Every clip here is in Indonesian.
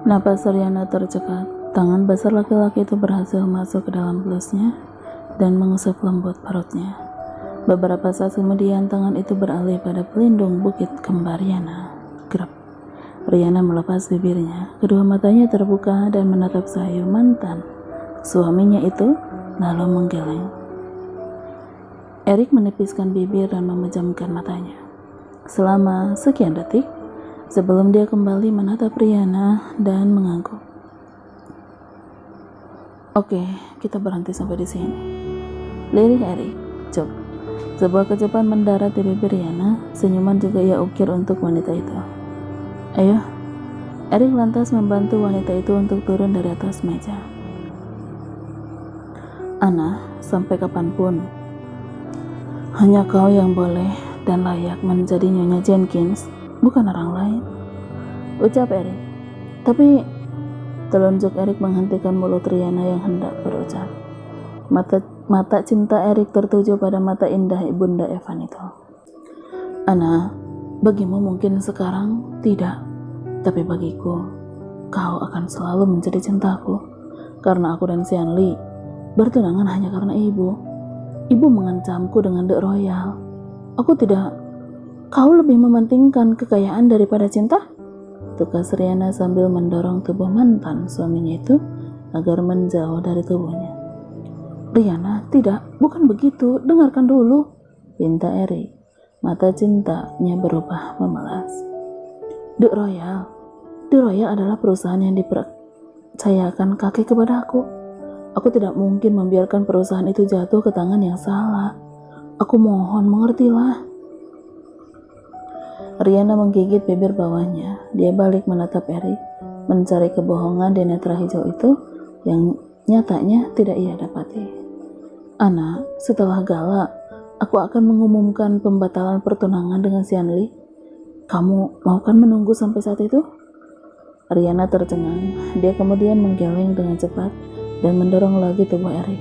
Napas Riana tercekat. Tangan besar laki-laki itu berhasil masuk ke dalam blusnya dan mengusap lembut perutnya. Beberapa saat kemudian tangan itu beralih pada pelindung bukit kembar Riana. Grab. Riana melepas bibirnya. Kedua matanya terbuka dan menatap sayu mantan suaminya itu, lalu menggeleng. Erik menipiskan bibir dan memejamkan matanya. Selama sekian detik, sebelum dia kembali menatap Riana dan mengangguk. Oke, kita berhenti sampai di sini. Lirih Erik, cep. Sebuah kecupan mendarat di bibir Riana, senyuman juga ia ukir untuk wanita itu. Ayo. Erik lantas membantu wanita itu untuk turun dari atas meja. Ana, sampai kapanpun, hanya kau yang boleh dan layak menjadi Nyonya Jenkins, bukan orang lain, ucap Erik. Tapi telunjuk Erik menghentikan mulut Riana yang hendak berucap. Mata cinta Erik tertuju pada mata indah ibunda Evan itu. Ana, bagimu mungkin sekarang tidak, tapi bagiku, kau akan selalu menjadi cintaku, karena aku dan Sian Lee bertunangan hanya karena ibu. Ibu mengancamku dengan The Royal. Aku tidak. Kau lebih mementingkan kekayaan daripada cinta? Tukas Riana sambil mendorong tubuh mantan suaminya itu agar menjauh dari tubuhnya. Riana, tidak, bukan begitu. Dengarkan dulu, pinta Erik. Mata cintanya berubah memelas. The Royal adalah perusahaan yang dipercayakan kakek kepada aku. Aku tidak mungkin membiarkan perusahaan itu jatuh ke tangan yang salah. Aku mohon, mengertilah. Riana menggigit bibir bawahnya. Dia balik menatap Erik, mencari kebohongan di netra hijau itu yang nyatanya tidak ia dapati. Ana, setelah gala, aku akan mengumumkan pembatalan pertunangan dengan Sian Lee. Kamu mau kan menunggu sampai saat itu? Riana tercengang. Dia kemudian menggeleng dengan cepat dan mendorong lagi tubuh Erik.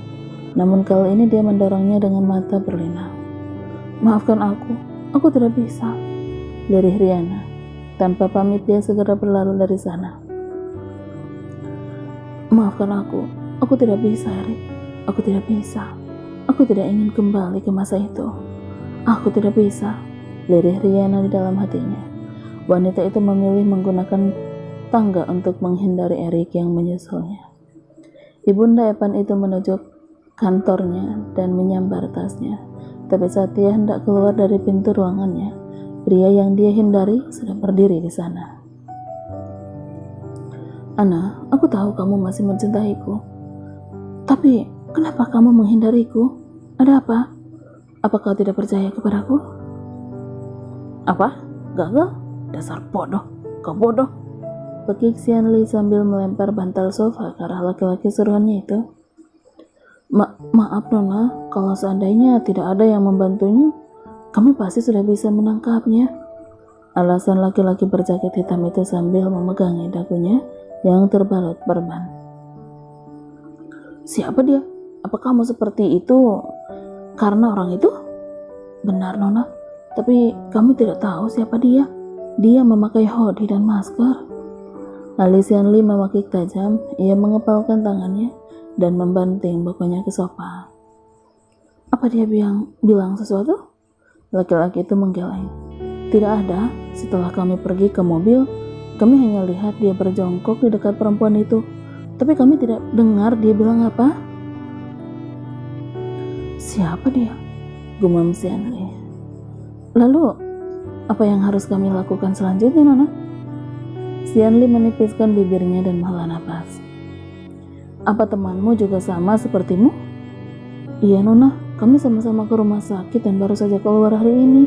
Namun kali ini dia mendorongnya dengan mata berlinang. Maafkan aku tidak bisa, lirih Riana. Tanpa pamit dia segera berlalu dari sana. Maafkan aku tidak bisa, Erik. Aku tidak bisa. Aku tidak ingin kembali ke masa itu. Aku tidak bisa, lirih Riana di dalam hatinya. Wanita itu memilih menggunakan tangga untuk menghindari Erik yang menyusulnya. Ibunda Evan itu menuju kantornya dan menyambar tasnya. Tapi saat dia hendak keluar dari pintu ruangannya, pria yang dia hindari sudah berdiri di sana. Ana, aku tahu kamu masih mencintaiku. Tapi kenapa kamu menghindariku? Ada apa? Apa kau tidak percaya kepadaku? Apa? Gagal? Dasar bodoh. Kau bodoh. Pekik Sian Lee sambil melempar bantal sofa ke arah laki-laki suruhannya itu. Maaf Nona, kalau seandainya tidak ada yang membantunya, kami pasti sudah bisa menangkapnya. Alasan laki-laki berjaket hitam itu sambil memegangi dagunya yang terbalut perban. Siapa dia? Apa kamu seperti itu karena orang itu? Benar Nona, tapi kami tidak tahu siapa dia. Dia memakai hoodie dan masker. Alis Sian Lee memakik tajam. Ia mengepalkan tangannya dan membanting bakunya ke sofa. Apa dia bilang sesuatu? Laki-laki itu menggeleng. Tidak ada. Setelah kami pergi ke mobil, kami hanya lihat dia berjongkok di dekat perempuan itu. Tapi kami tidak dengar dia bilang apa. Siapa dia? Gumam Sian Lee. Lalu, apa yang harus kami lakukan selanjutnya, Nona? Sian Lee menipiskan bibirnya dan menghela napas. Apa temanmu juga sama sepertimu? Iya Nona, kami sama-sama ke rumah sakit dan baru saja keluar hari ini.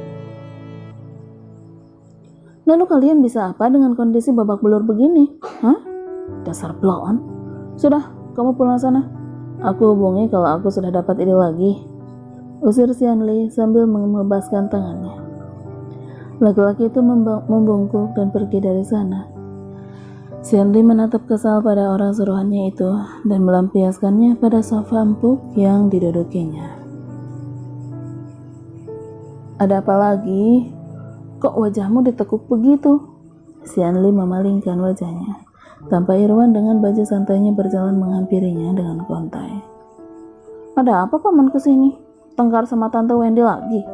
Lalu kalian bisa apa dengan kondisi babak belur begini? Hah? Dasar blow on. Sudah, kamu pulang sana. Aku hubungi kalau aku sudah dapat ide lagi. Usir Sian Lee sambil membebaskan tangannya. Laki-laki itu membungkuk dan pergi dari sana. Sian Lee menatap kesal pada orang suruhannya itu dan melampiaskannya pada sofa empuk yang didudukinya. Ada apa lagi? Kok wajahmu ditekuk begitu? Sian Lee memalingkan wajahnya. tanpa Irwan dengan baju santainya berjalan menghampirinya dengan kontai. Ada apa paman kesini? Tengkar sama tante Wendy lagi?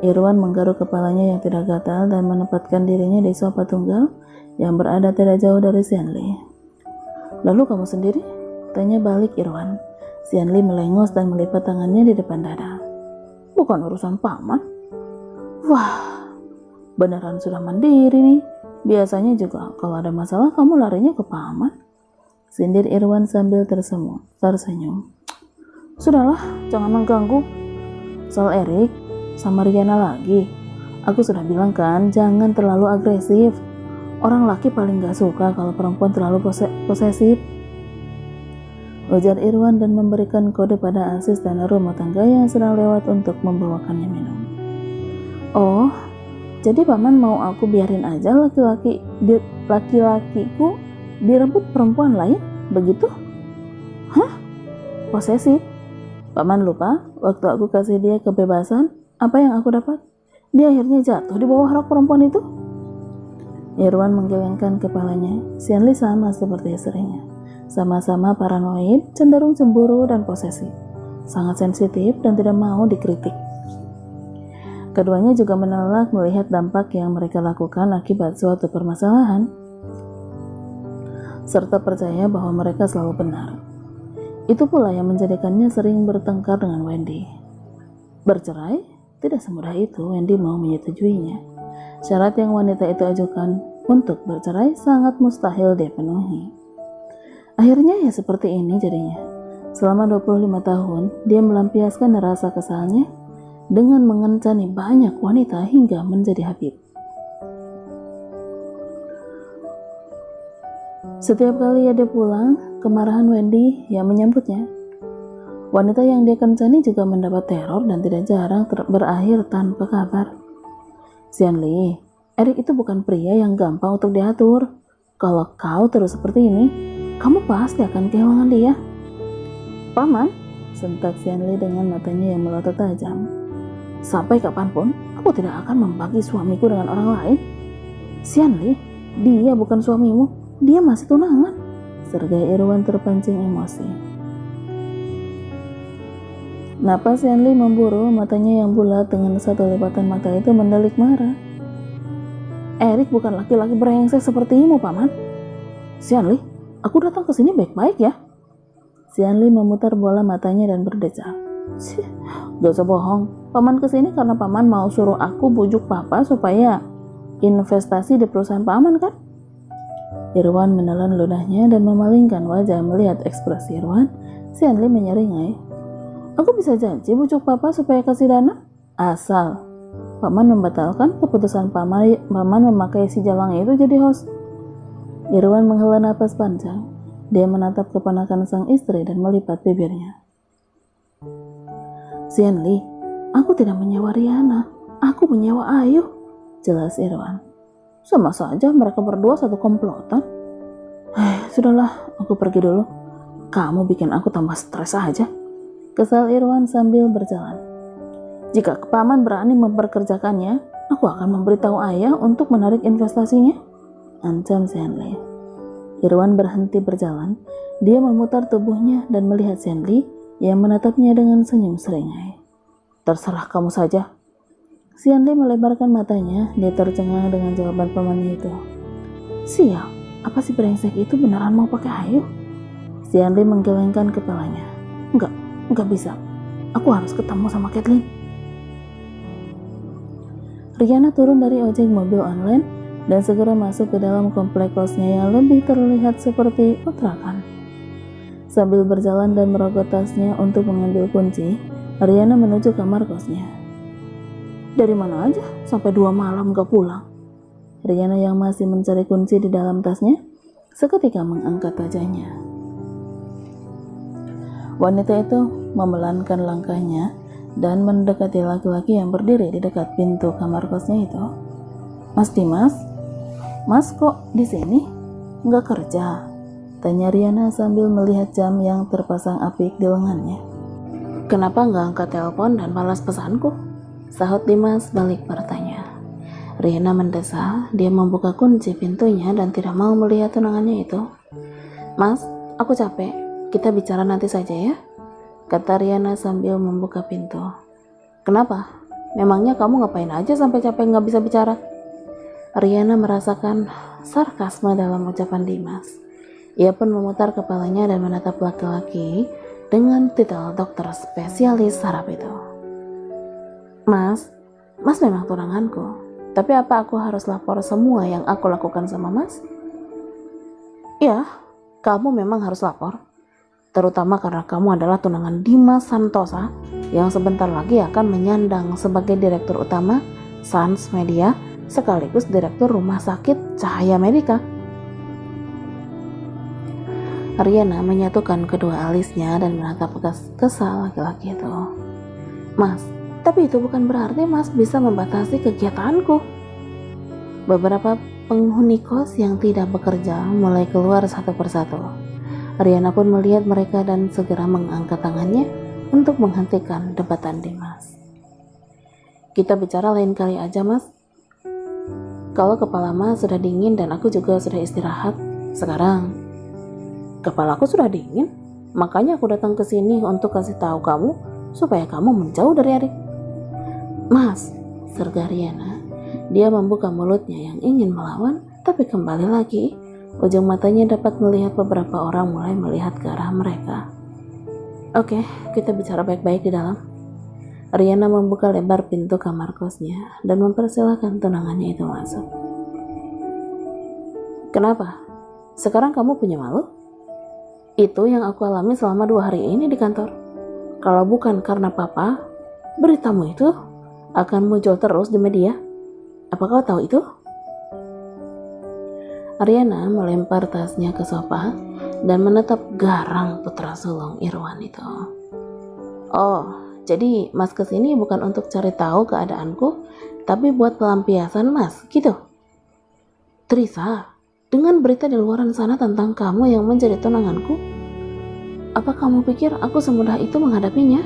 Irwan menggaruk kepalanya yang tidak gatal dan menempatkan dirinya di sofa tunggal yang berada tidak jauh dari Xianli. Lalu kamu sendiri? Tanya balik Irwan. Xianli melengos dan melipat tangannya di depan dada. Bukan urusan paman. Wah, beneran sudah mandiri nih. Biasanya juga kalau ada masalah kamu larinya ke paman. Sindir Irwan sambil tersenyum. Sudahlah, jangan mengganggu. Soal Erik sama Riana lagi. Aku sudah bilang kan, jangan terlalu agresif. Orang laki paling gak suka kalau perempuan terlalu posesif. Ujar Irwan dan memberikan kode pada asisten rumah tangga yang sedang lewat untuk membawakannya minum. Oh, jadi paman mau aku biarin aja laki-lakiku direbut perempuan lain? Begitu? Hah? Posesif? Paman lupa waktu aku kasih dia kebebasan, apa yang aku dapat? Dia akhirnya jatuh di bawah rok perempuan itu. Irwan menggelengkan kepalanya. Xianli sama seperti istrinya. Sama-sama paranoid, cenderung cemburu dan posesif. Sangat sensitif dan tidak mau dikritik. Keduanya juga menolak melihat dampak yang mereka lakukan akibat suatu permasalahan, serta percaya bahwa mereka selalu benar. Itu pula yang menjadikannya sering bertengkar dengan Wendy. Bercerai? Tidak semudah itu Wendy mau menyetujuinya. Syarat yang wanita itu ajukan untuk bercerai sangat mustahil dia penuhi. Akhirnya ya seperti ini jadinya. Selama 25 tahun, dia melampiaskan rasa kesalnya dengan mengencani banyak wanita hingga menjadi habib. Setiap kali dia pulang, kemarahan Wendy yang menyambutnya. Wanita yang dia kencani juga mendapat teror dan tidak jarang berakhir tanpa kabar. Xianli, Erik itu bukan pria yang gampang untuk diatur. Kalau kau terus seperti ini, kamu pasti akan kehilangan dia. Paman, sentak Xianli dengan matanya yang melotot tajam. Sampai kapanpun, aku tidak akan membagi suamiku dengan orang lain. Xianli, dia bukan suamimu, dia masih tunangan. Sergai Irwan terpancing emosi. Napas Xianli memburu, matanya yang bulat dengan satu lipatan mata itu mendelik marah. Erik bukan laki-laki brengsek sepertimu, paman. Xianli, aku datang ke sini baik-baik ya. Xianli memutar bola matanya dan berdecak. Gak usah bohong. Paman kesini karena paman mau suruh aku bujuk papa supaya investasi di perusahaan paman kan? Irwan menelan ludahnya dan memalingkan wajah melihat ekspresi Irwan. Xianli menyeringai. Aku bisa janji bujuk papa supaya kasih dana? Asal paman membatalkan keputusan paman memakai si jalang itu jadi host. Irwan menghela napas panjang. Dia menatap keponakan sang istri dan melipat bibirnya. Xianli, aku tidak menyewa Riana. Aku menyewa Ayu, jelas Irwan. Sama saja mereka berdua satu komplotan. Sudahlah, aku pergi dulu. Kamu bikin aku tambah stres aja. Kesal Irwan sambil berjalan. Jika paman berani memperkerjakannya, aku akan memberitahu ayah untuk menarik investasinya, ancam Xianli. Irwan berhenti berjalan. Dia memutar tubuhnya dan melihat Xianli yang menatapnya dengan senyum seringai. Terserah kamu saja. Xianli melebarkan matanya. Dia tercengang dengan jawaban pamannya itu. Sial, apa si brengsek itu beneran mau pakai Ayu? Xianli menggelengkan kepalanya. Enggak bisa. Aku harus ketemu sama Kathleen. Riana turun dari ojek mobil online dan segera masuk ke dalam komplek kosnya yang lebih terlihat seperti kontrakan. Sambil berjalan dan merogoh tasnya untuk mengambil kunci, Riana menuju kamar kosnya. Dari mana aja sampai 2 malam gak pulang? Riana yang masih mencari kunci di dalam tasnya, seketika mengangkat wajahnya. Wanita itu memelankan langkahnya dan mendekati laki-laki yang berdiri di dekat pintu kamar kosnya itu. Mas Dimas? Mas kok di sini? Nggak kerja? Tanya Riana sambil melihat jam yang terpasang apik di lengannya. Kenapa nggak angkat telepon dan balas pesanku? Sahut Dimas balik bertanya. Riana mendesah. Dia membuka kunci pintunya dan tidak mau melihat tunangannya itu. Mas, aku capek. Kita bicara nanti saja ya, kata Riana sambil membuka pintu. Kenapa? Memangnya kamu ngapain aja sampai capek nggak bisa bicara? Riana merasakan sarkasme dalam ucapan Dimas. Ia pun memutar kepalanya dan menatap laki-laki dengan titel dokter spesialis saraf itu. Mas memang tunanganku. Tapi apa aku harus lapor semua yang aku lakukan sama Mas? Ya, kamu memang harus lapor. Terutama karena kamu adalah tunangan Dimas Santosa yang sebentar lagi akan menyandang sebagai direktur utama Sans Media sekaligus direktur rumah sakit Cahaya Medika. Riana menyatukan kedua alisnya dan menatap kesal laki-laki itu. Mas, tapi itu bukan berarti Mas bisa membatasi kegiatanku. Beberapa penghuni kos yang tidak bekerja mulai keluar satu persatu. Riana pun melihat mereka dan segera mengangkat tangannya untuk menghentikan debatan Dimas. Kita bicara lain kali aja, Mas. Kalau kepala Mas sudah dingin dan aku juga sudah istirahat, sekarang kepalaku sudah dingin, makanya aku datang ke sini untuk kasih tahu kamu supaya kamu menjauh dari adik. Mas, serga Riana. Dia membuka mulutnya yang ingin melawan, tapi kembali lagi, ujung matanya dapat melihat beberapa orang mulai melihat ke arah mereka. Oke, kita bicara baik-baik di dalam. Riana membuka lebar pintu kamar kosnya dan mempersilahkan tunangannya itu masuk. Kenapa? Sekarang kamu punya malu? Itu yang aku alami selama 2 hari ini di kantor. Kalau bukan karena papa, beritamu itu akan muncul terus di media. Apa kau tahu itu? Riana melempar tasnya ke sofa dan menatap garang putra sulung Irwan itu. Oh, jadi Mas kesini bukan untuk cari tahu keadaanku, tapi buat pelampiasan Mas, gitu? Trisa, dengan berita di luaran sana tentang kamu yang menjadi tunanganku, apa kamu pikir aku semudah itu menghadapinya?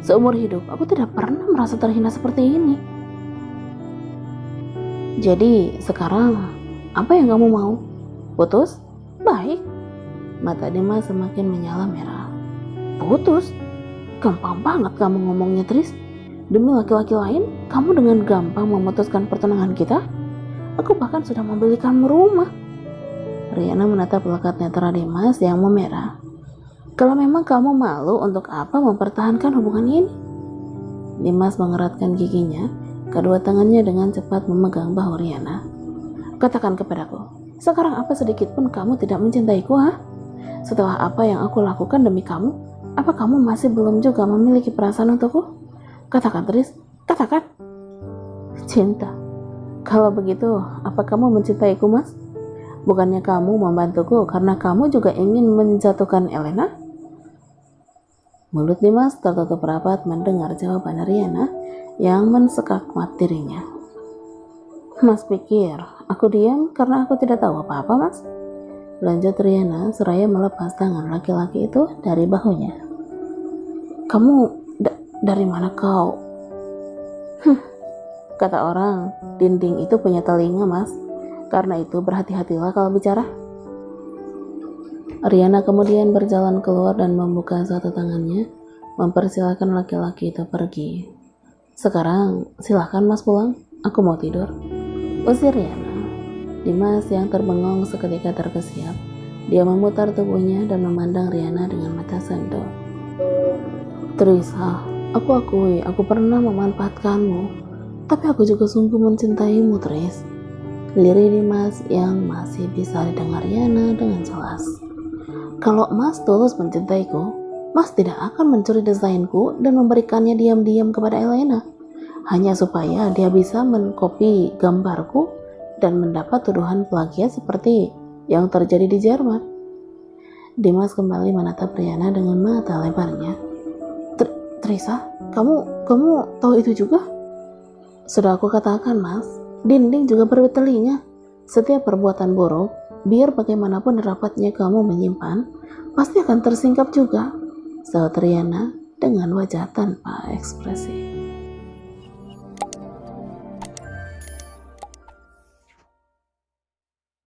Seumur hidup aku tidak pernah merasa terhina seperti ini. Jadi sekarang apa yang kamu mau? Putus? Baik. Mata Dimas semakin menyala merah. Putus? Gampang banget kamu ngomongnya, Tris. Demi laki-laki lain, kamu dengan gampang memutuskan pertunangan kita? Aku bahkan sudah membelikanmu rumah. Riana menatap lekat netra Dimas yang memerah. Kalau memang kamu malu, untuk apa mempertahankan hubungan ini? Dimas mengeratkan giginya, kedua tangannya dengan cepat memegang bahu Riana. Katakan kepadaku, sekarang apa sedikit pun kamu tidak mencintaiku, ha? Setelah apa yang aku lakukan demi kamu, apa kamu masih belum juga memiliki perasaan untukku? Katakan, Tris, katakan. Cinta. Kalau begitu, apa kamu mencintaiku, Mas? Bukannya kamu membantuku karena kamu juga ingin menjatuhkan Elena? Mulut Dimas tertutup rapat mendengar jawaban Riana yang mensekak mati dirinya. Mas pikir aku diam karena aku tidak tahu apa-apa, Mas? Lanjut Riana seraya melepas tangan laki-laki itu dari bahunya. Kamu dari mana kau? Kata orang, dinding itu punya telinga, Mas. Karena itu berhati-hatilah kalau bicara. Riana kemudian berjalan keluar dan membuka satu tangannya, mempersilahkan laki-laki itu pergi. Sekarang silahkan Mas pulang, aku mau tidur. Usir Riana. Dimas yang terbengong seketika terkesiap. Dia memutar tubuhnya dan memandang Riana dengan mata sendok. Trisa, aku akui aku pernah memanfaatkanmu, tapi aku juga sungguh mencintaimu, Tris. Lirih Dimas yang masih bisa didengar Riana dengan jelas. Kalau Mas tulus mencintaiku, Mas tidak akan mencuri desainku dan memberikannya diam-diam kepada Elena, hanya supaya dia bisa mengkopi gambarku dan mendapat tuduhan plagiat seperti yang terjadi di Jerman. Dimas kembali menatap Riana dengan mata lebarnya. Trisa, kamu tahu itu juga? Sudah aku katakan, Mas, dinding juga bertelinga. Setiap perbuatan buruk, biar bagaimanapun rapatnya kamu menyimpan, pasti akan tersingkap juga, sahut Riana dengan wajah tanpa ekspresi.